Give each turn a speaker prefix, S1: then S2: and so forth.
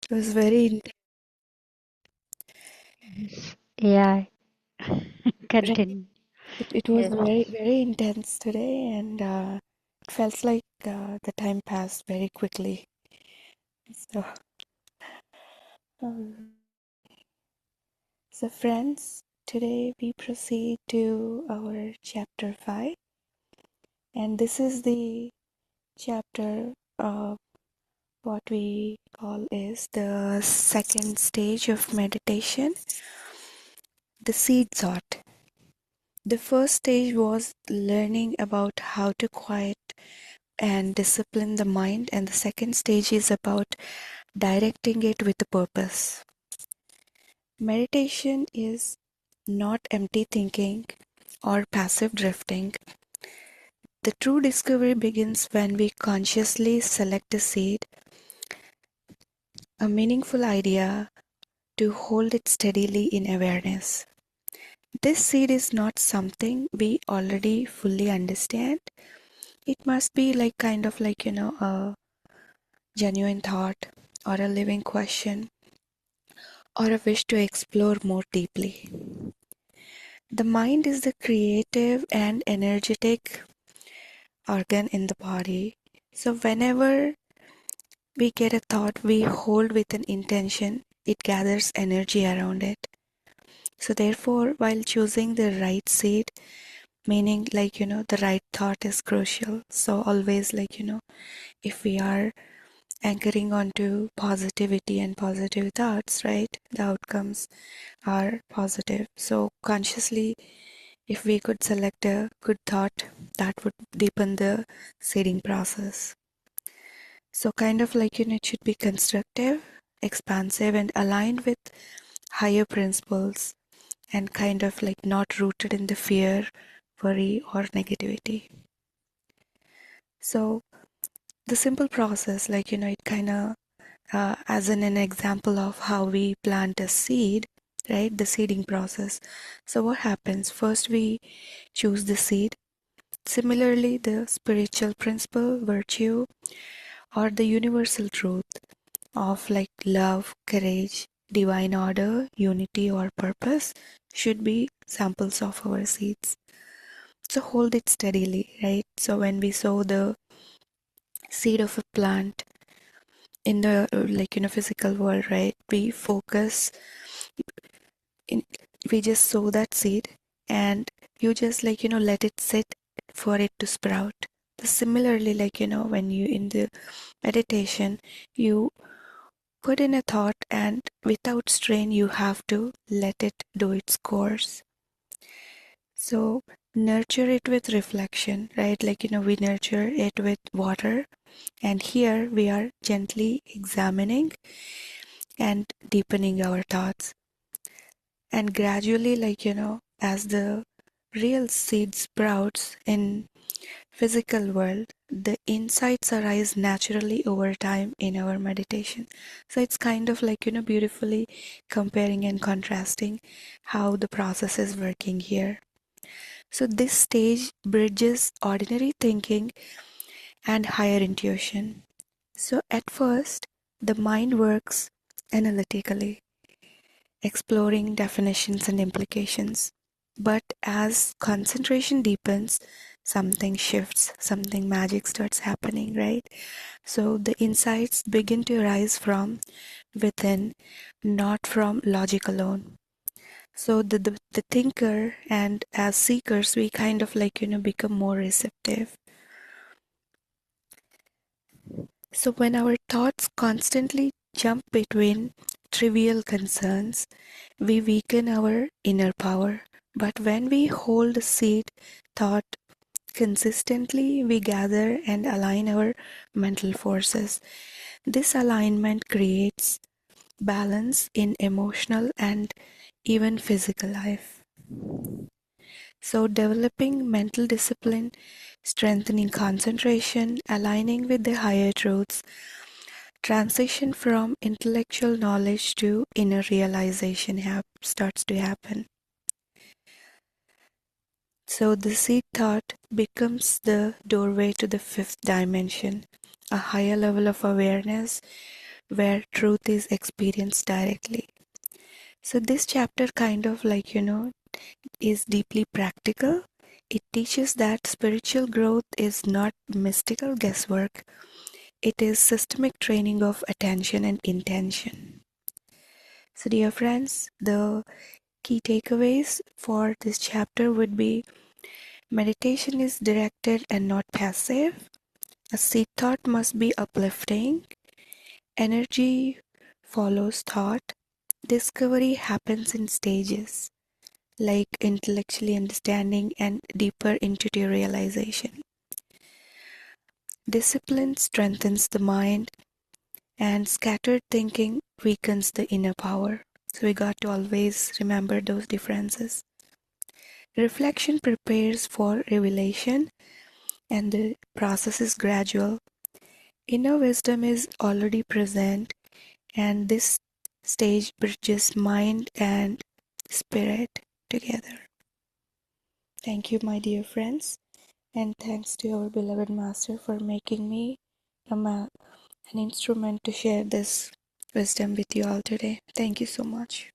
S1: It was very
S2: Yeah,
S1: right.
S2: continue.
S1: It was
S2: Yes.
S1: very intense today, and it felt like the time passed very quickly. So, um, so friends, today we proceed to our chapter 5, and this is the chapter what we call is the second stage of meditation, the seed thought. The first stage was learning about how to quiet and discipline the mind, and the second stage is about directing it with a purpose. Meditation is not empty thinking or passive drifting. The true discovery begins when we consciously select a seed, a meaningful idea, to hold it steadily in awareness. This seed is not something we already fully understand. It must be like kind of like, a genuine thought or a living question or a wish to explore more deeply. The mind is the creative and energetic organ in the body. So, whenever we get a thought we hold with an intention, it gathers energy around it. So, therefore, while choosing the right seed, meaning like, the right thought is crucial. So, always like, if we are anchoring onto positivity and positive thoughts, right, the outcomes are positive. So, consciously, if we could select a good thought, that would deepen the seeding process. So, kind of like, it should be constructive, expansive, and aligned with higher principles, and kind of like not rooted in the fear, worry, or negativity. So, the simple process, like, it kind of, as in an example of how we plant a seed, right? The seeding process. So, what happens? First, we choose the seed. Similarly, the spiritual principle, virtue, or the universal truth of like love, courage, divine order, unity, or purpose should be samples of our seeds. So hold it steadily, right? So when we sow the seed of a plant in the like physical world, right? We focus in, we just sow that seed, and you just like let it sit for it to sprout. Similarly, like when you in the meditation, you put in a thought, and without strain you have to let it do its course. So nurture it with reflection, right? Like we nurture it with water, and here we are gently examining and deepening our thoughts, and gradually, like as the real seed sprouts in physical world, the insights arise naturally over time in our meditation. So it's kind of like beautifully comparing and contrasting how the process is working here. So this stage bridges ordinary thinking and higher intuition. So at first the mind works analytically, exploring definitions and implications. But as concentration deepens, something shifts, something magic starts happening, right? So the insights begin to arise from within, not from logic alone. So the thinker, and as seekers, we kind of like, become more receptive. So when our thoughts constantly jump between trivial concerns, we weaken our inner power. But when we hold seed thought consistently, we gather and align our mental forces. This alignment creates balance in emotional and even physical life. So, developing mental discipline, strengthening concentration, aligning with the higher truths, transition from intellectual knowledge to inner realization starts to happen. So the seed thought becomes the doorway to the fifth dimension, a higher level of awareness where truth is experienced directly. So this chapter kind of is deeply practical. It teaches that spiritual growth is not mystical guesswork. It is systemic training of attention and intention. So dear friends, the key takeaways for this chapter would be: meditation is directed and not passive. A seed thought must be uplifting. Energy follows thought. Discovery happens in stages, like intellectually understanding and deeper intuitive realization. Discipline strengthens the mind, and scattered thinking weakens the inner power. So we got to always remember those differences. Reflection prepares for revelation, and the process is gradual. Inner wisdom is already present, and this stage bridges mind and spirit together. Thank you, my dear friends, and thanks to our beloved Master for making me an instrument to share this wisdom with you all today. Thank you so much.